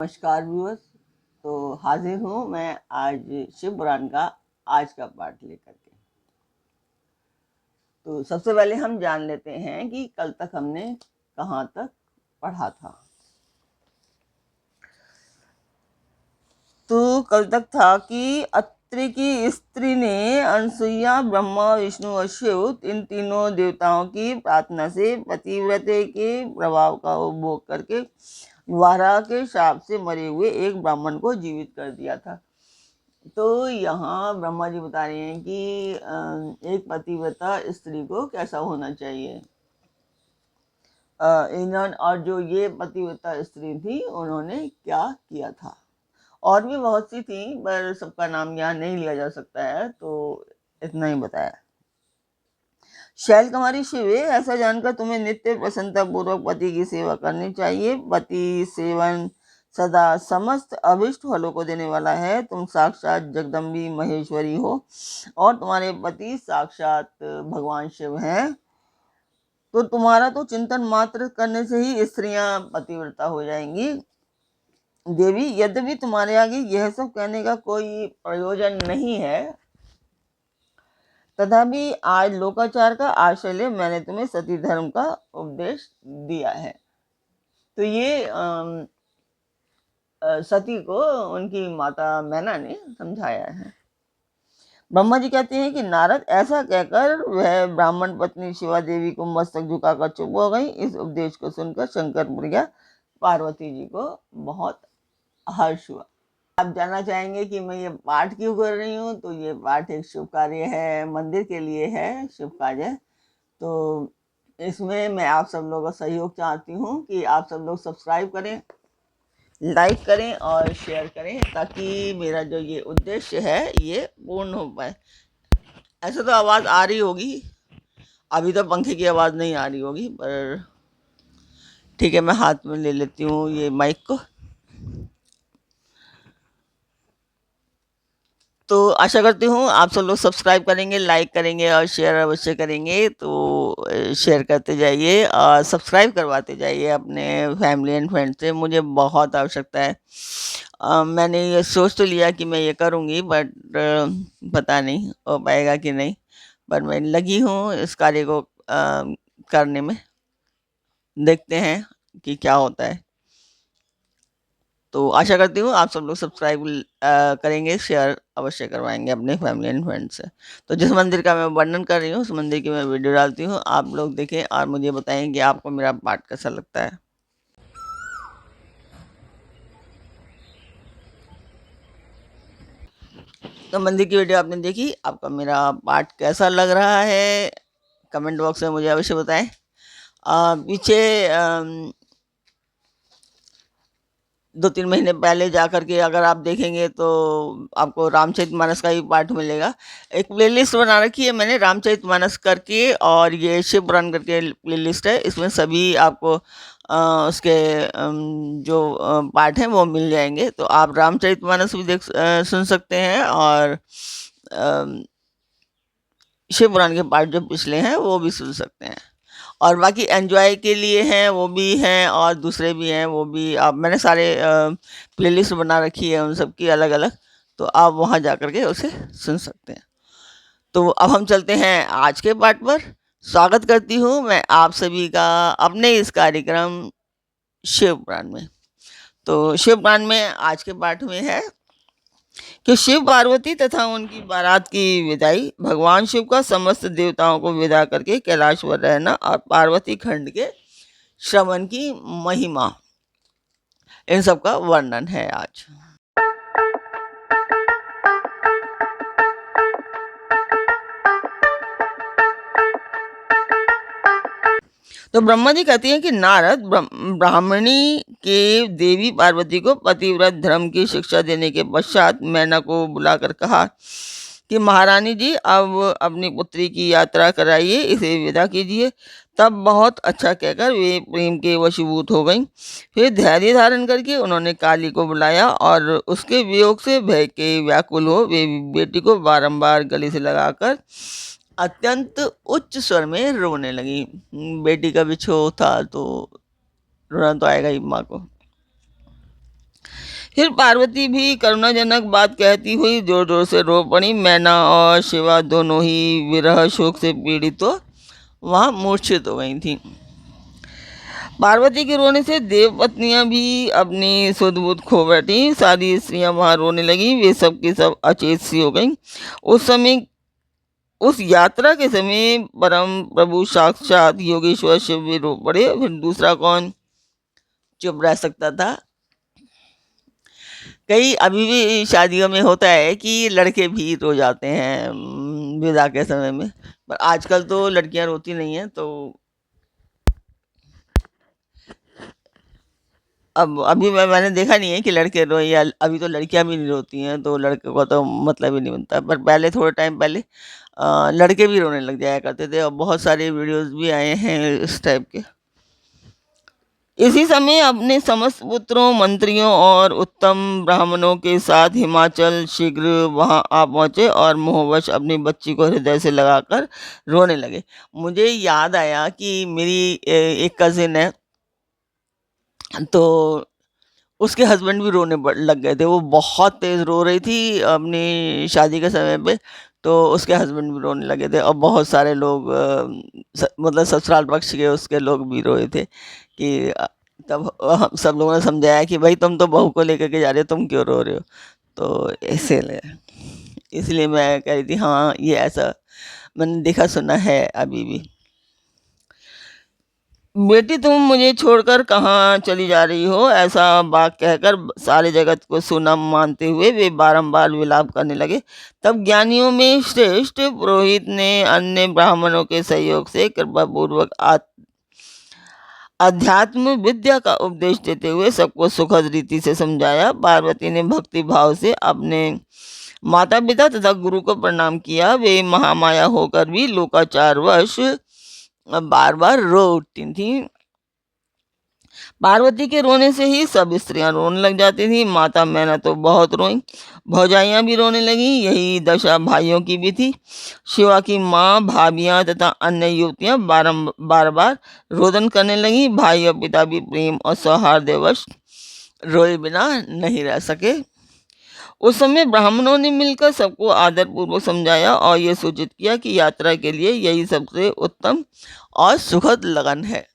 नमस्कार व्यूअर्स। तो हाजिर हूँ मैं आज शिव पुराण का आज का पाठ लेकर के। तो सबसे पहले हम जान लेते हैं कि कल तक हमने कहाँ तक पढ़ा था। तो कल तक था कि अत्रि की स्त्री ने अनसुईया, ब्रह्मा, विष्णु और शिव इन तीनों देवताओं की प्रार्थना से पतिव्रते के प्रभाव का उपभोग करके वाराह के शाप से मरे हुए एक ब्राह्मण को जीवित कर दिया था। तो यहाँ ब्रह्मा जी बता रहे हैं कि एक पतिव्रता स्त्री को कैसा होना चाहिए। इन्होंने और जो ये पतिव्रता स्त्री थी उन्होंने क्या किया था। और भी बहुत सी थी पर सबका नाम यहाँ नहीं लिया जा सकता है, तो इतना ही बताया। शैल कुमारी शिवे, ऐसा जानकर तुम्हें नित्य प्रसन्नता पूर्वक पति की सेवा करनी चाहिए। पति सेवन सदा समस्त अभिष्ट फलों को देने वाला है। तुम साक्षात जगदम्बी महेश्वरी हो और तुम्हारे पति साक्षात भगवान शिव हैं। तो तुम्हारा तो चिंतन मात्र करने से ही स्त्रियां पतिव्रता हो जाएंगी। देवी, यद्यपि तुम्हारे आगे यह सब कहने का कोई प्रयोजन नहीं है, तथापि आज लोकाचार का आश्रय ले मैंने तुम्हें सती धर्म का उपदेश दिया है। तो ये सती को उनकी माता मैना ने समझाया है। ब्रह्मा जी कहते हैं कि नारद, ऐसा कहकर वह ब्राह्मण पत्नी शिवा देवी को मस्तक झुकाकर चुप हो गई। इस उपदेश को सुनकर शंकर प्रिया पार्वती जी को बहुत हर्ष हुआ। आप जानना चाहेंगे कि मैं ये पाठ क्यों कर रही हूँ, तो ये पाठ एक शुभ कार्य है, मंदिर के लिए है, शुभ कार्य। तो इसमें मैं आप सब लोगों का सहयोग चाहती हूँ कि आप सब लोग सब्सक्राइब करें, लाइक करें और शेयर करें, ताकि मेरा जो ये उद्देश्य है ये पूर्ण हो पाए। ऐसे तो आवाज़ आ रही होगी, अभी तो पंखे की आवाज़ नहीं आ रही होगी, पर ठीक है, मैं हाथ में ले लेती हूँ ये माइक को। तो आशा करती हूँ आप सब लोग सब्सक्राइब करेंगे, लाइक करेंगे और शेयर अवश्य करेंगे। तो शेयर करते जाइए और सब्सक्राइब करवाते जाइए अपने फैमिली एंड फ्रेंड से, मुझे बहुत आवश्यकता है। मैंने ये सोच तो लिया कि मैं ये करूँगी, बट पता नहीं हो पाएगा कि नहीं, पर मैं लगी हूँ इस कार्य को करने में। देखते हैं कि क्या होता है। तो आशा करती हूँ आप सब लोग सब्सक्राइब करेंगे, शेयर अवश्य करवाएंगे अपने फैमिली एंड फ्रेंड्स से। तो जिस मंदिर का मैं वर्णन कर रही हूँ उस मंदिर की मैं वीडियो डालती हूँ, आप लोग देखें और मुझे बताएं कि आपको मेरा पाठ कैसा लगता है। तो मंदिर की वीडियो आपने देखी, आपका मेरा पाठ कैसा लग रहा है कमेंट बॉक्स में मुझे अवश्य बताएं। पीछे 2-3 महीने पहले जा कर के अगर आप देखेंगे तो आपको रामचरितमानस का ही पाठ मिलेगा। एक प्लेलिस्ट बना रखी है मैंने रामचरितमानस करके, और ये शिव पुराण करके प्लेलिस्ट है। इसमें सभी आपको उसके जो पाठ हैं वो मिल जाएंगे। तो आप रामचरितमानस भी सुन सकते हैं, और शिव पुराण के पाठ जो पिछले हैं वो भी सुन सकते हैं। और बाकी एन्जॉय के लिए हैं वो भी हैं, और दूसरे भी हैं वो भी। आप मैंने सारे प्लेलिस्ट बना रखी है उन सब की अलग अलग, तो आप वहाँ जा कर के उसे सुन सकते हैं। तो अब हम चलते हैं आज के पाठ पर। स्वागत करती हूँ मैं आप सभी का अपने इस कार्यक्रम शिव पुराण में। तो शिव पुराण में आज के पाठ में है कि शिव पार्वती तथा उनकी बारात की विदाई। भगवान शिव का समस्त देवताओं को विदा करके कैलाश पर रहना और पार्वती खंड के श्रवण की महिमा, इन सब का वर्णन है आज। तो ब्रह्मा जी कहते हैं कि नारद ब्राह्मणी के देवी पार्वती को पतिव्रत धर्म की शिक्षा देने के पश्चात मैना को बुलाकर कहा कि महारानी जी, अब अपनी पुत्री की यात्रा कराइए, इसे विदा कीजिए। तब बहुत अच्छा कहकर वे प्रेम के वशीभूत हो गईं। फिर धैर्य धारण करके उन्होंने काली को बुलाया और उसके वियोग से भय के व्याकुल हो वे बेटी को बारंबार गले से लगाकर अत्यंत उच्च स्वर में रोने लगी। बेटी का बिछोह था तो रोना तो आएगा ही माँ को। फिर पार्वती भी करुणाजनक बात कहती हुई जोर जोर से रो पड़ी। मैना और शिवा दोनों ही विरह शोक से पीड़ित तो वहां मूर्छित हो गई थी। पार्वती के रोने से देव पत्नियां भी अपनी सुध बुध खो बैठी। सारी स्त्रियां वहां रोने लगी। वे सब की सब अचेत सी हो गईं। उस समय उस यात्रा के समय परम प्रभु साक्षात योगेश्वर शिव भी रो पड़े। फिर दूसरा कौन चुप रह सकता था। कई अभी भी शादियों में होता है कि लड़के भी रो जाते हैं विदा के समय में, पर आजकल तो लड़कियां रोती नहीं हैं। तो अब अभी मैंने देखा नहीं है कि लड़के रोए, या अभी तो लड़कियां भी नहीं रोती हैं, तो लड़के को तो मतलब ही नहीं बनता। पर पहले थोड़े टाइम पहले लड़के भी रोने लग जाया करते थे, और बहुत सारे वीडियोस भी आए हैं इस टाइप के। इसी समय अपने समस्त पुत्रों, मंत्रियों और उत्तम ब्राह्मणों के साथ हिमाचल शीघ्र वहां आ पहुंचे और मोहवश अपनी बच्ची को हृदय से लगाकर रोने लगे। मुझे याद आया कि मेरी एक कजिन है, तो उसके हस्बैंड भी रोने लग गए थे। वो बहुत तेज रो रही थी अपनी शादी के समय पे, तो उसके हस्बैंड भी रोने लगे थे, और बहुत सारे लोग मतलब ससुराल पक्ष के उसके लोग भी रोए थे कि तब हम सब लोगों ने समझाया कि भाई तुम तो बहू को लेकर के जा रहे हो, तुम क्यों रो रहे हो। तो इसीलिए इसलिए मैं कह रही थी, हाँ ये ऐसा मैंने देखा सुना है अभी भी। बेटी तुम मुझे छोड़कर कहाँ चली जा रही हो, ऐसा बात कहकर सारे जगत को सुना मानते हुए वे बारंबार विलाप करने लगे। तब ज्ञानियों में श्रेष्ठ पुरोहित ने अन्य ब्राह्मणों के सहयोग से कृपा पूर्वक अध्यात्म विद्या का उपदेश देते हुए सबको सुखद रीति से समझाया। पार्वती ने भक्ति भाव से अपने माता पिता तथा गुरु को प्रणाम किया। वे महामाया होकर भी लोकाचारवश बार बार रो उठती थी। पार्वती के रोने से ही सब स्त्रियां रोने लग जाती थी। माता मैना तो बहुत रोई, भौजाइयां भी रोने लगी। यही दशा भाइयों की भी थी। शिवा की माँ, भाभियां तथा अन्य युवतियां बार बार रोदन करने लगी। भाई और पिता भी प्रेम और सौहार्दवश रोए बिना नहीं रह सके। उस समय ब्राह्मणों ने मिलकर सबको आदर पूर्वक समझाया और ये सूचित किया कि यात्रा के लिए यही सबसे उत्तम और सुखद लगन है।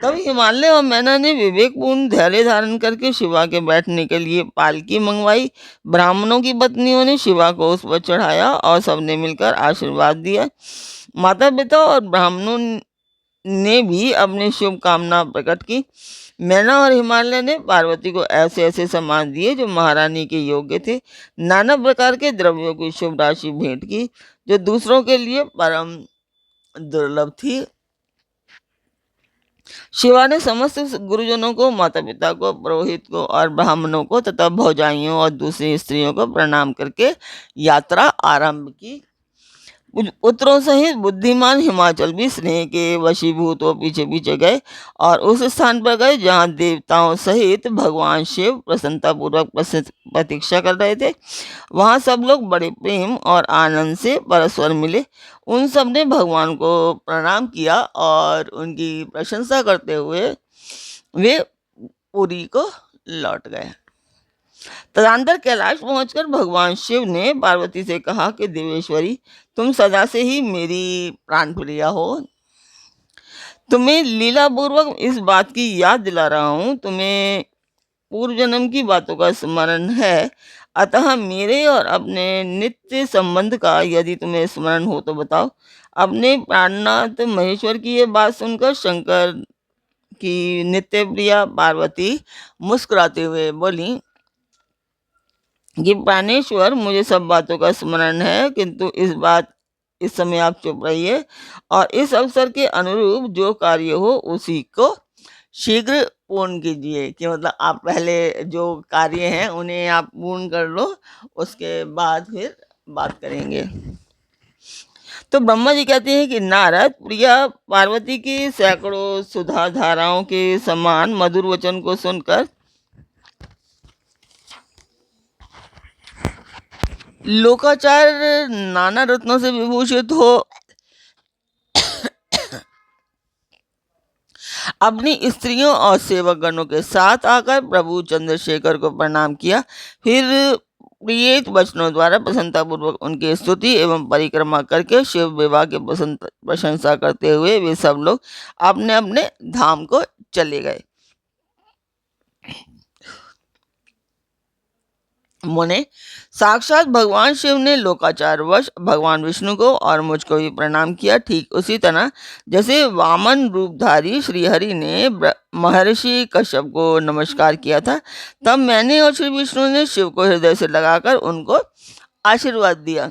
तब हिमालय और मैना ने विवेकपूर्ण धैर्य धारण करके शिवा के बैठने के लिए पालकी मंगवाई। ब्राह्मणों की पत्नियों ने शिवा को उस पर चढ़ाया और सबने मिलकर आशीर्वाद दिया। माता पिता और ब्राह्मणों ने भी अपनी शुभकामना प्रकट की। मैना और हिमालय ने पार्वती को ऐसे ऐसे सम्मान दिए जो महारानी के योग्य थे। नाना प्रकार के द्रव्यों की शुभ राशि भेंट की जो दूसरों के लिए परम दुर्लभ थी। शिवा ने समस्त गुरुजनों को, माता पिता को, पुरोहित को और ब्राह्मणों को तथा भौजाइयों और दूसरी स्त्रियों को प्रणाम करके यात्रा आरंभ की। पुत्रों सहित बुद्धिमान हिमाचल भी स्नेह के वशीभूत हो पीछे पीछे गए और उस स्थान पर गए जहाँ देवताओं सहित भगवान शिव प्रसन्नतापूर्वक प्रतीक्षा कर रहे थे। वहाँ सब लोग बड़े प्रेम और आनंद से परस्पर मिले। उन सब ने भगवान को प्रणाम किया और उनकी प्रशंसा करते हुए वे पुरी को लौट गए। तदंतर कैलाश पहुंचकर भगवान शिव ने पार्वती से कहा कि देवेश्वरी, तुम सदा से ही मेरी प्राण प्रिया हो। तुम्हें लीला पूर्वक इस बात की याद दिला रहा हूँ। तुम्हें पूर्व जन्म की बातों का स्मरण है, अतः मेरे और अपने नित्य संबंध का यदि तुम्हें स्मरण हो तो बताओ। अपने प्राणनाथ महेश्वर की यह बात सुनकर शंकर की नित्य प्रिया पार्वती मुस्कुराते हुए बोली कि प्राणेश्वर, मुझे सब बातों का स्मरण है, किंतु इस समय आप चुप रहिए और इस अवसर के अनुरूप जो कार्य हो उसी को शीघ्र पूर्ण कीजिए। कि मतलब आप पहले जो कार्य हैं उन्हें आप पूर्ण कर लो, उसके बाद फिर बात करेंगे। तो ब्रह्मा जी कहते हैं कि नारद, प्रिया पार्वती की सैकड़ों सुधा धाराओं के समान मधुर वचन को सुनकर लोकाचार नाना रत्नों से विभूषित हो अपनी स्त्रियों और सेवक गणों के साथ आकर प्रभु चंद्रशेखर को प्रणाम किया। फिर प्रियेत वचनों द्वारा प्रसन्नतापूर्वक उनकी स्तुति एवं परिक्रमा करके शिव विवाह की प्रशंसा करते हुए वे सब लोग अपने अपने धाम को चले गए। मुने, साक्षात भगवान शिव ने लोकाचारवश भगवान विष्णु को और मुझको भी प्रणाम किया। ठीक उसी तरह जैसे वामन रूपधारी श्रीहरि ने महर्षि कश्यप को नमस्कार किया था, तब मैंने और श्री विष्णु ने शिव को हृदय से लगाकर उनको आशीर्वाद दिया।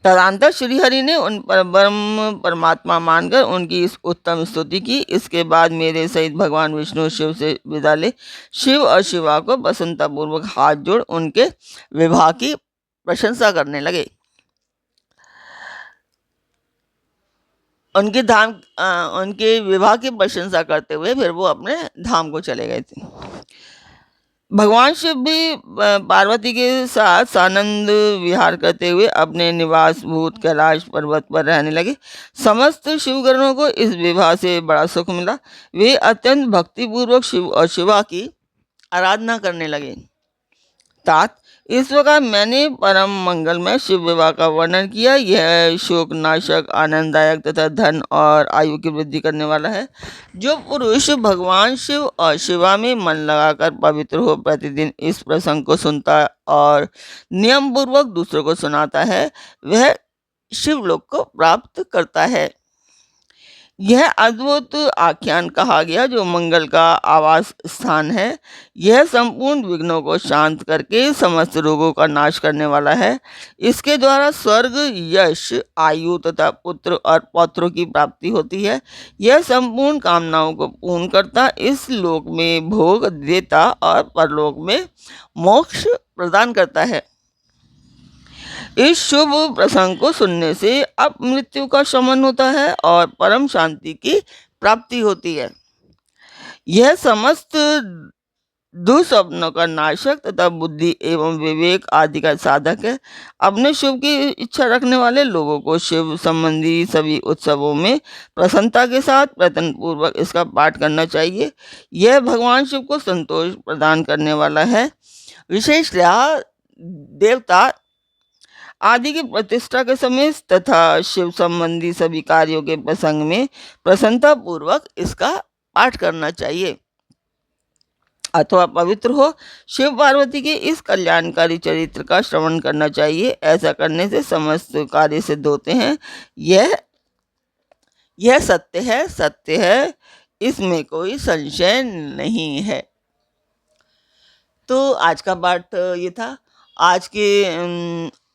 तदंतर श्रीहरि ने उन पर ब्रह्म परमात्मा मानकर उनकी इस उत्तम स्तुति की। इसके बाद मेरे सहित भगवान विष्णु शिव से विदा ले शिव और शिवा को प्रसन्नतापूर्वक हाथ जोड़ उनके विवाह की प्रशंसा करने लगे। उनके विवाह की प्रशंसा करते हुए फिर वो अपने धाम को चले गए थे। भगवान शिव भी पार्वती के साथ सानंद विहार करते हुए अपने निवास भूत कैलाश पर्वत पर रहने लगे। समस्त शिवगणों को इस विवाह से बड़ा सुख मिला। वे अत्यंत भक्तिपूर्वक शिव और शिवा की आराधना करने लगे। तात, इस प्रकार मैंने परम मंगलमय शिव विवाह का वर्णन किया। यह शोक नाशक, आनंददायक तथा धन और आयु की वृद्धि करने वाला है। जो पुरुष भगवान शिव और शिवा में मन लगाकर पवित्र हो प्रतिदिन इस प्रसंग को सुनता और नियम पूर्वक दूसरों को सुनाता है, वह शिवलोक को प्राप्त करता है। यह अद्भुत आख्यान कहा गया जो मंगल का आवास स्थान है। यह संपूर्ण विघ्नों को शांत करके समस्त रोगों का नाश करने वाला है। इसके द्वारा स्वर्ग, यश, आयु तथा पुत्र और पौत्रों की प्राप्ति होती है। यह संपूर्ण कामनाओं को पूर्ण करता, इस लोक में भोग देता और परलोक में मोक्ष प्रदान करता है। इस शुभ प्रसंग को सुनने से अपमृत्यु का शमन होता है और परम शांति की प्राप्ति होती है। यह समस्त दुस्वप्नों का नाशक तथा बुद्धि एवं विवेक आदि का साधक है। अपने शुभ की इच्छा रखने वाले लोगों को शिव संबंधी सभी उत्सवों में प्रसन्नता के साथ प्रयत्न पूर्वक इसका पाठ करना चाहिए। यह भगवान शिव को संतोष प्रदान करने वाला है। विशेषतः देवता आदि की प्रतिष्ठा के समय तथा शिव संबंधी सभी कार्यों के प्रसंग में प्रसन्नता पूर्वक इसका पाठ करना चाहिए अथवा पवित्र हो शिव पार्वती के इस कल्याणकारी चरित्र का श्रवण करना चाहिए। ऐसा करने से समस्त कार्य सिद्ध होते हैं। यह सत्य है, इसमें कोई संशय नहीं है। तो आज का पाठ ये था।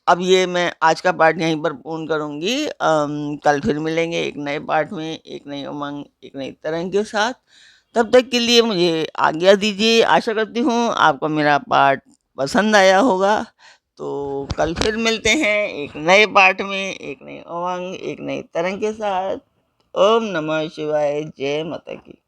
अब ये मैं आज का पाठ यहीं पर पूर्ण करूँगी। कल फिर मिलेंगे एक नए पाठ में, एक नई उमंग, एक नई तरंग के साथ। तब तक के लिए मुझे आज्ञा दीजिए। आशा करती हूँ आपको मेरा पाठ पसंद आया होगा। तो कल फिर मिलते हैं एक नए पाठ में, एक नई उमंग, एक नई तरंग के साथ। ओम नमः शिवाय। जय माता की।